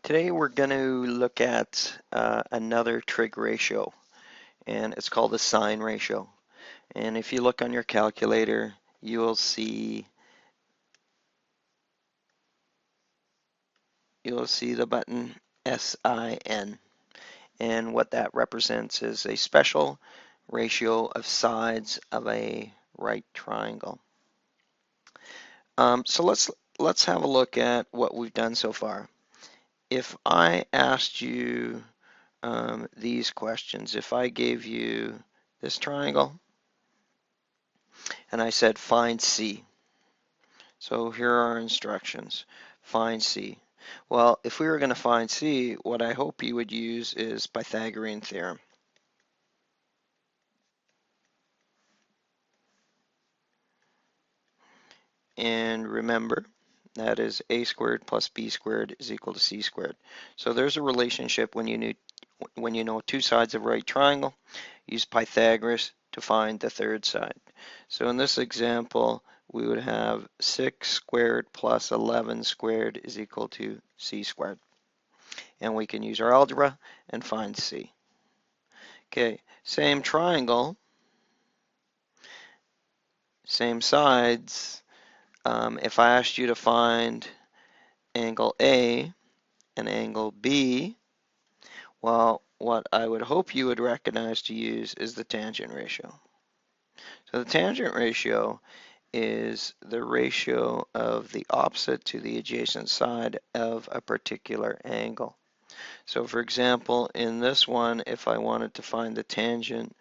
Today we're going to look at another trig ratio, and it's called the sine ratio. And if you look on your calculator, you will see the button SIN, and what that represents is a special ratio of sides of a right triangle. So let's have a look at what we've done so far. If I asked you these questions, if I gave you this triangle and I said find C. So here are our instructions. Find C. Well, if we were going to find C, what I hope you would use is Pythagorean theorem. And remember, that is a squared plus b squared is equal to c squared. So there's a relationship when you know two sides of a right triangle. Use Pythagoras to find the third side. So in this example, we would have 6 squared plus 11 squared is equal to c squared. And we can use our algebra and find c. Okay, same triangle, same sides. If I asked you to find angle A and angle B, well, what I would hope you would recognize to use is the tangent ratio. So the tangent ratio is the ratio of the opposite to the adjacent side of a particular angle. So for example, in this one, if I wanted to find the tangent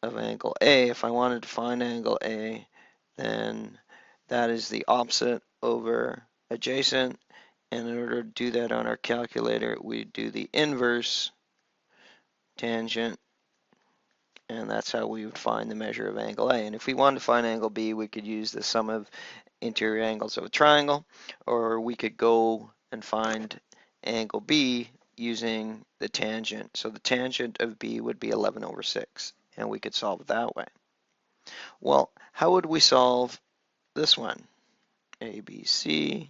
of angle A, if I wanted to find angle A, then that is the opposite over adjacent. And in order to do that on our calculator, we do the inverse tangent, and that's how we would find the measure of angle A. And if we wanted to find angle B, we could use the sum of interior angles of a triangle, or we could go and find angle B using the tangent. So the tangent of B would be 11 over 6, and we could solve it that way. Well, how would we solve this one? ABC,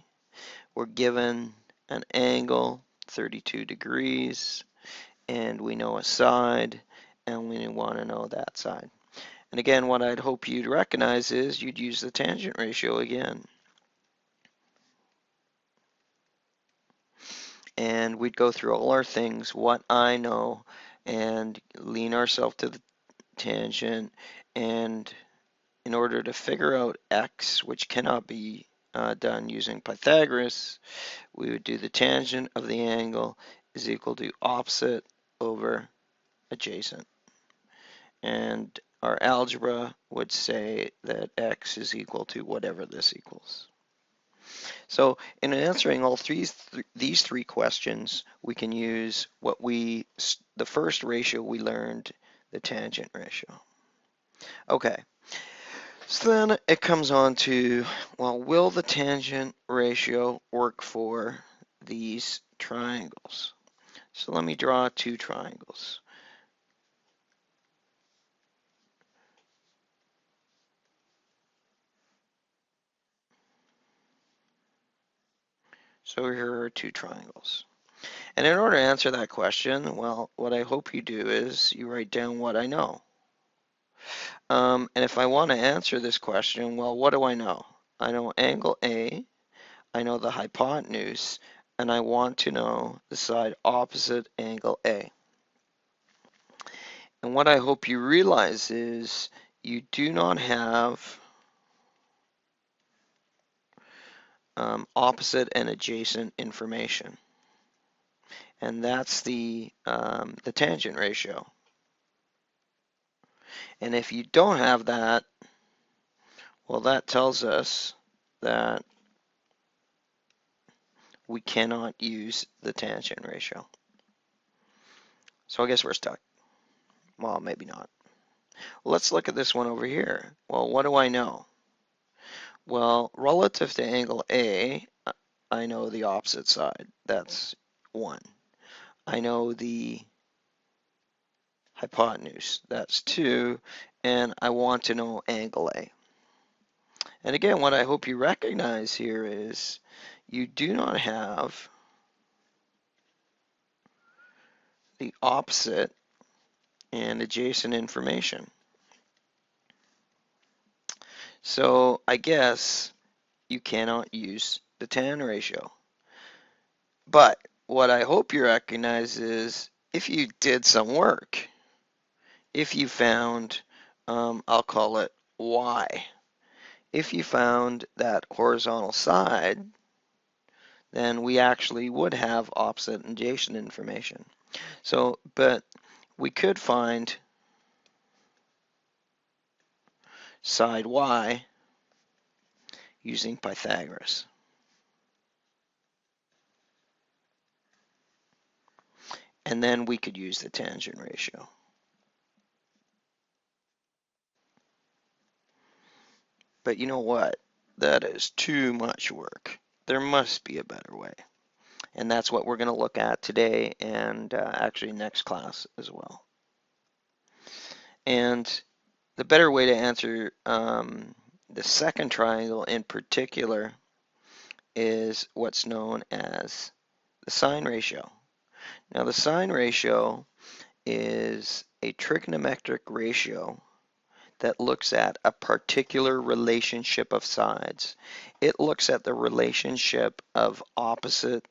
we're given an angle, 32 degrees, and we know a side, and we want to know that side. And again, what I'd hope you'd recognize is you'd use the tangent ratio again. And we'd go through all our things, what I know, and lean ourselves to the tangent. And in order to figure out x, which cannot be done using Pythagoras, we would do the tangent of the angle is equal to opposite over adjacent. And our algebra would say that x is equal to whatever this equals. So in answering all these three questions, we can use the first ratio we learned, the tangent ratio. Okay, so then it comes on to, well, will the tangent ratio work for these triangles? So let me draw two triangles. So here are two triangles. And in order to answer that question, well, what I hope you do is you write down what I know. And if I want to answer this question, well, what do I know? I know angle A, I know the hypotenuse, and I want to know the side opposite angle A. And what I hope you realize is you do not have opposite and adjacent information. And that's the tangent ratio. And if you don't have that, well, that tells us that we cannot use the tangent ratio. So I guess we're stuck. Well, maybe not. Well, let's look at this one over here. Well, what do I know? Well, relative to angle A, I know the opposite side. That's 1. I know the hypotenuse. That's 2. And I want to know angle A. And again, what I hope you recognize here is you do not have the opposite and adjacent information. So I guess you cannot use the tan ratio. But what I hope you recognize is if you did some work, if you found, I'll call it y, if you found that horizontal side, then we actually would have opposite and adjacent information. So, but we could find side y using Pythagoras. And then we could use the tangent ratio. But you know what? That is too much work. There must be a better way. And that's what we're going to look at today and actually next class as well. And the better way to answer the second triangle in particular is what's known as the sine ratio. Now the sine ratio is a trigonometric ratio that looks at a particular relationship of sides. It looks at the relationship of opposite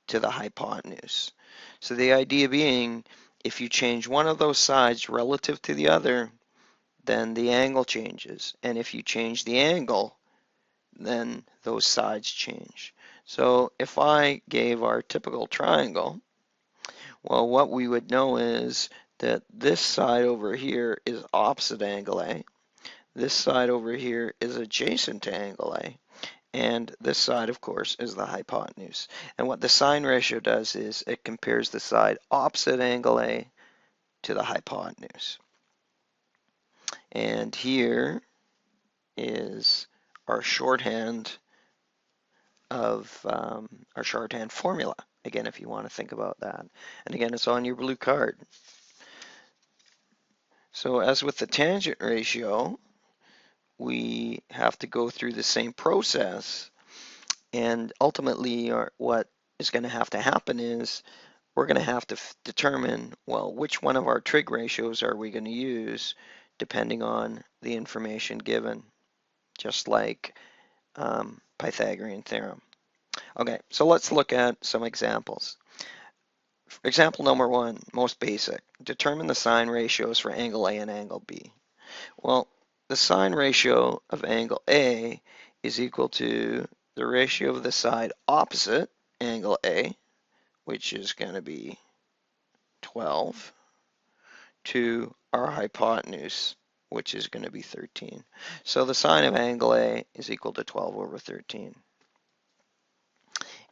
to the hypotenuse. So the idea being, if you change one of those sides relative to the other, then the angle changes. And if you change the angle, then those sides change. So if I gave our typical triangle, well, what we would know is that this side over here is opposite angle A. This side over here is adjacent to angle A. And this side, of course, is the hypotenuse. And what the sine ratio does is it compares the side opposite angle A to the hypotenuse. And here is our shorthand of our shorthand formula. Again, if you want to think about that. And again, it's on your blue card. So as with the tangent ratio, we have to go through the same process. And ultimately, what is going to have to happen is we're going to have to determine, well, which one of our trig ratios are we going to use depending on the information given, just like Pythagorean theorem. Okay, so let's look at some examples. Example number one, most basic. Determine the sine ratios for angle A and angle B. Well, the sine ratio of angle A is equal to the ratio of the side opposite angle A, which is going to be 12, to our hypotenuse, which is going to be 13. So the sine of angle A is equal to 12 over 13.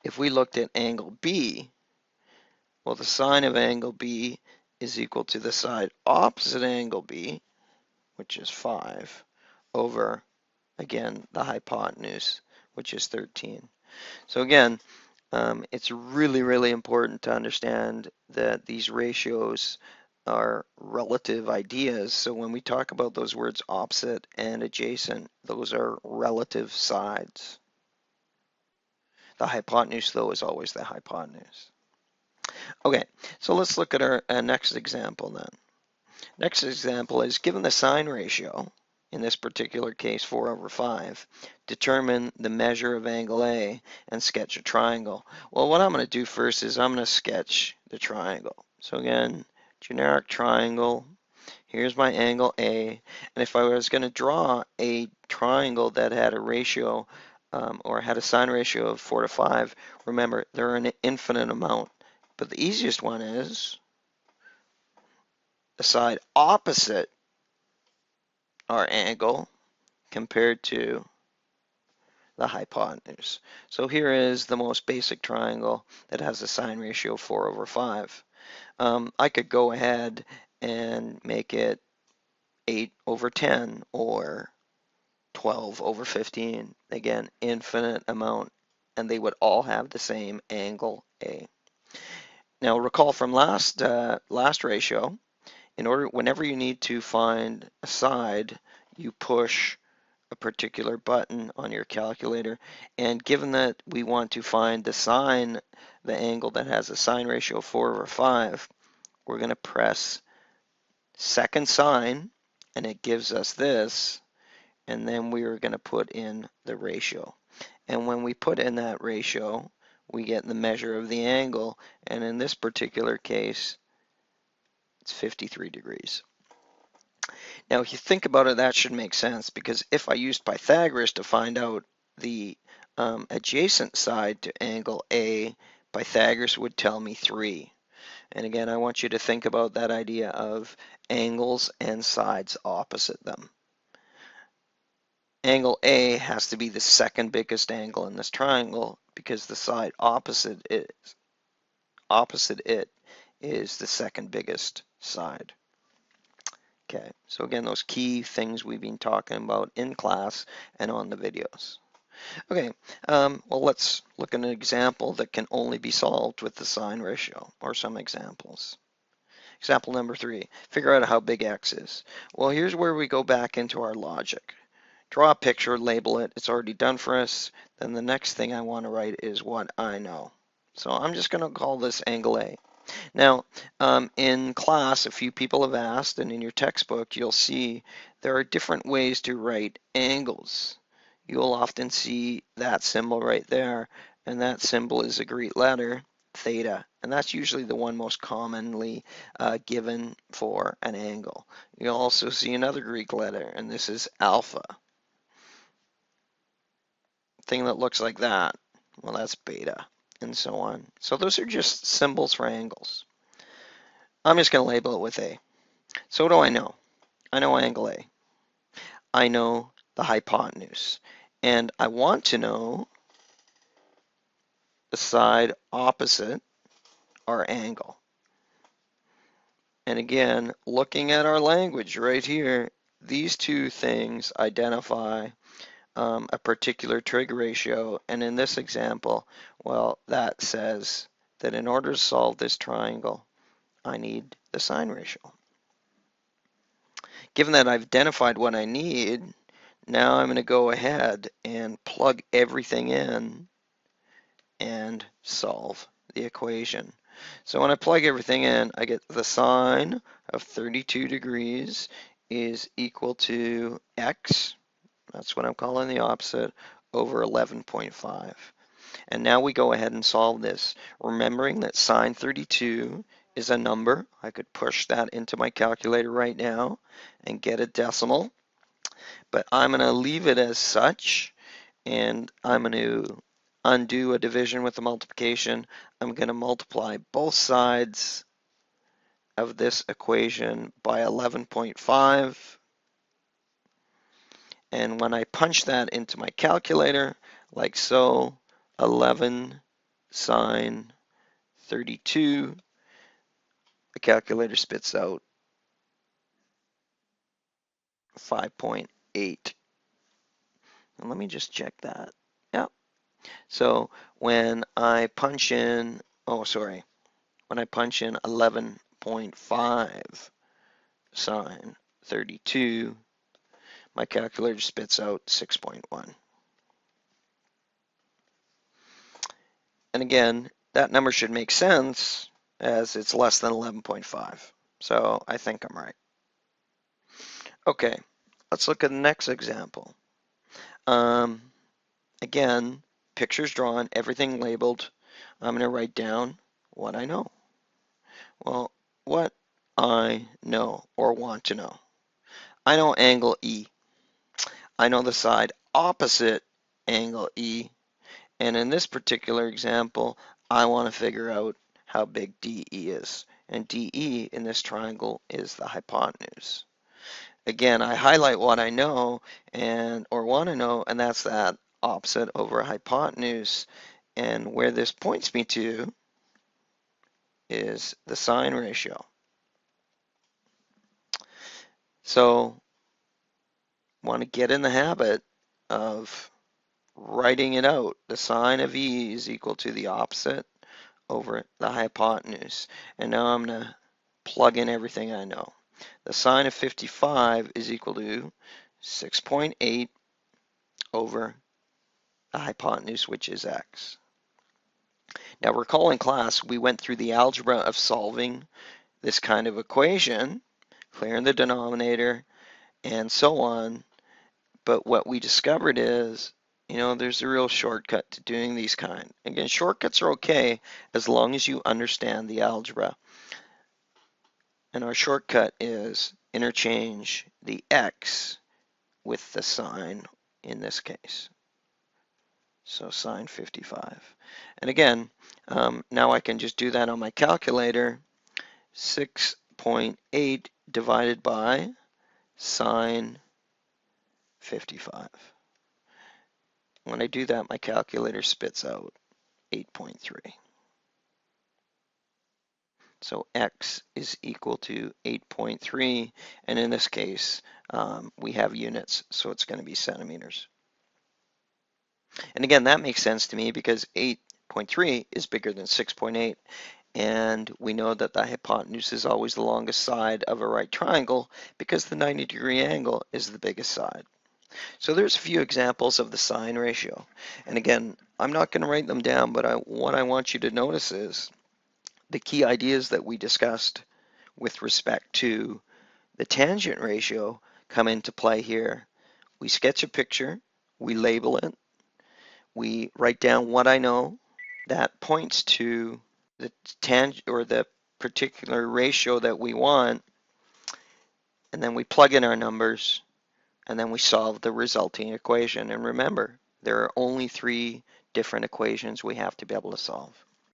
If we looked at angle B, well, the sine of angle B is equal to the side opposite angle B, which is 5, over, again, the hypotenuse, which is 13. So again, it's really, really important to understand that these ratios are relative ideas. So when we talk about those words opposite and adjacent, those are relative sides. The hypotenuse, though, is always the hypotenuse. Okay, so let's look at our next example then. Next example is given the sine ratio, in this particular case 4 over 5, determine the measure of angle A and sketch a triangle. Well, what I'm going to do first is I'm going to sketch the triangle. So again, generic triangle. Here's my angle A. And if I was going to draw a triangle that had a ratio or had a sine ratio of 4 to 5, remember, there are an infinite amount. But the easiest one is the side opposite our angle compared to the hypotenuse. So here is the most basic triangle that has a sine ratio of 4 over 5. I could go ahead and make it 8 over 10 or 12 over 15. Again, infinite amount, and they would all have the same angle A. Now recall from last ratio, whenever you need to find a side, you push a particular button on your calculator, and given that we want to find the angle that has a sine ratio of 4 over 5, we're going to press second sine, and it gives us this, and then we are going to put in the ratio. And when we put in that ratio, we get the measure of the angle, and in this particular case, it's 53 degrees. Now, if you think about it, that should make sense, because if I used Pythagoras to find out the adjacent side to angle A, Pythagoras would tell me 3. And again, I want you to think about that idea of angles and sides opposite them. Angle A has to be the second biggest angle in this triangle because the side opposite it is the second biggest side. Okay, so again, those key things we've been talking about in class and on the videos. Okay, well, let's look at an example that can only be solved with the sine ratio, or some examples. Example number 3, figure out how big x is. Well, here's where we go back into our logic. Draw a picture, label it, it's already done for us. Then the next thing I want to write is what I know. So I'm just going to call this angle A. Now, in class, a few people have asked, and in your textbook, you'll see there are different ways to write angles. You'll often see that symbol right there, and that symbol is a Greek letter, theta, and that's usually the one most commonly given for an angle. You'll also see another Greek letter, and this is alpha. Thing that looks like that, well, that's beta, and so on. So those are just symbols for angles. I'm just going to label it with A. So what do I know? I know angle A. I know the hypotenuse. And I want to know the side opposite our angle. And again, looking at our language right here, these two things identify a particular trig ratio. And in this example, well, that says that in order to solve this triangle, I need the sine ratio. Given that I've identified what I need, now I'm going to go ahead and plug everything in and solve the equation. So when I plug everything in, I get the sine of 32 degrees is equal to x, that's what I'm calling the opposite, over 11.5. And now we go ahead and solve this, remembering that sine 32 is a number. I could push that into my calculator right now and get a decimal, but I'm going to leave it as such, and I'm going to undo a division with a multiplication. I'm going to multiply both sides of this equation by 11.5, and when I punch that into my calculator, like so, 11 sine 32, the calculator spits out 5.8. And let me just check that. Yep. So when I punch in, when I punch in 11.5 sine 32, my calculator spits out 6.1. And again, that number should make sense as it's less than 11.5. So I think I'm right. Okay, let's look at the next example. Again, pictures drawn, everything labeled. I'm going to write down what I know. Well, what I know or want to know. I know angle E. I know the side opposite angle E. And in this particular example, I want to figure out how big DE is. And DE in this triangle is the hypotenuse. Again, I highlight what I know or want to know, and that's that opposite over hypotenuse. And where this points me to is the sine ratio. So want to get in the habit of writing it out. The sine of E is equal to the opposite over the hypotenuse. And now I'm going to plug in everything I know. The sine of 55 is equal to 6.8 over the hypotenuse, which is x. Now recall in class, we went through the algebra of solving this kind of equation, clearing the denominator, and so on. But what we discovered is, there's a real shortcut to doing these kind. Again, shortcuts are okay as long as you understand the algebra. And our shortcut is interchange the x with the sine in this case. So sine 55. And again, now I can just do that on my calculator. 6.8 divided by sine 55. When I do that, my calculator spits out 8.3. So x is equal to 8.3, and in this case, we have units, so it's going to be centimeters. And again, that makes sense to me because 8.3 is bigger than 6.8, and we know that the hypotenuse is always the longest side of a right triangle because the 90-degree angle is the biggest side. So there's a few examples of the sine ratio. And again, I'm not going to write them down, but what I want you to notice is the key ideas that we discussed with respect to the tangent ratio come into play here. We sketch a picture, we label it, we write down what I know that points to the tangent or the particular ratio that we want, and then we plug in our numbers, and then we solve the resulting equation. And remember, there are only 3 different equations we have to be able to solve.